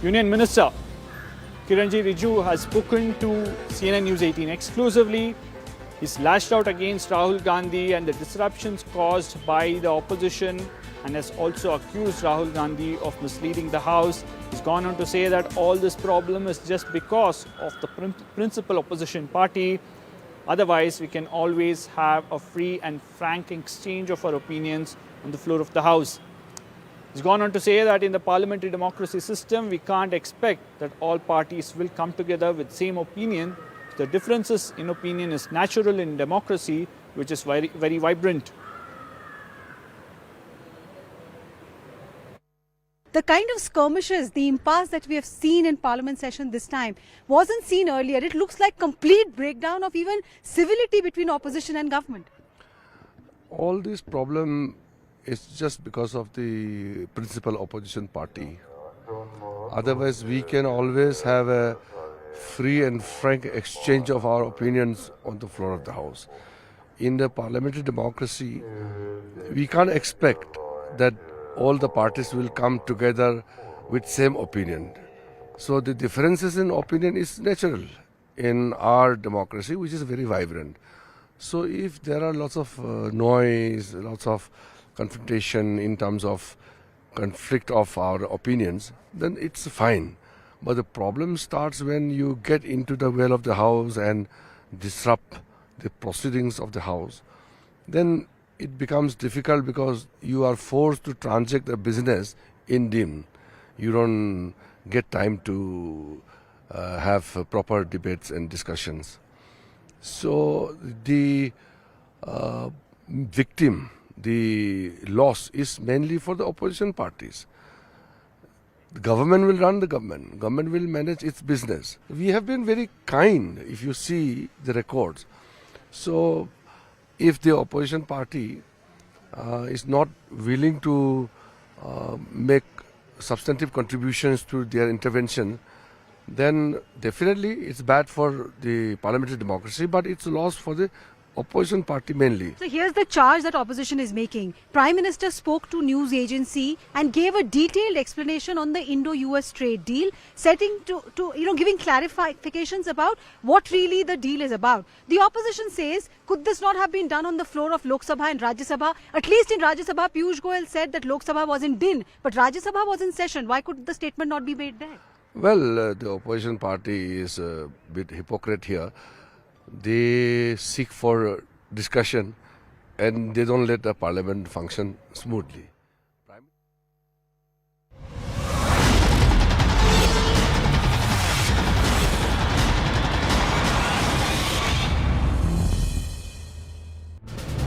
Union Minister Kiranji Rijiju has spoken to CNN News 18 exclusively. He's lashed out against Rahul Gandhi and the disruptions caused by the opposition and has also accused Rahul Gandhi of misleading the House. He's gone on to say that all this problem is just because of the principal opposition party. Otherwise, we can always have a free and frank exchange of our opinions on the floor of the House. He's gone on to say that in the parliamentary democracy system, we can't expect that all parties will come together with same opinion. The differences in opinion is natural in democracy, which is very, very vibrant. The kind of skirmishes, the impasse that we have seen in Parliament session this time wasn't seen earlier. It looks like complete breakdown of even civility between opposition and government. All this problem is just because of the principal opposition party. Otherwise, we can always have a free and frank exchange of our opinions on the floor of the House. In the parliamentary democracy, we can't expect that all the parties will come together with same opinion. So the differences in opinion is natural in our democracy, which is very vibrant. So if there are lots of noise, lots of confrontation in terms of conflict of our opinions, then it's fine. But the problem starts when you get into the well of the House and disrupt the proceedings of the House. Then it becomes difficult because you are forced to transact a business in dim. You don't get time to have proper debates and discussions. So the the loss is mainly for the opposition parties. The government will run the government. Government will manage its business. We have been very kind, if you see the records. So if the opposition party is not willing to make substantive contributions to their intervention, then definitely it's bad for the parliamentary democracy, but it's a loss for the opposition party mainly. So here's the charge that opposition is making. Prime Minister spoke to news agency and gave a detailed explanation on the Indo-US trade deal, giving clarifications about what really the deal is about. The opposition says, could this not have been done on the floor of Lok Sabha and Rajya Sabha? At least in Rajya Sabha, Piyush Goyal said that Lok Sabha was in din, but Rajya Sabha was in session. Why could the statement not be made there? Well, the opposition party is a bit hypocrite here. They seek for discussion and they don't let the parliament function smoothly.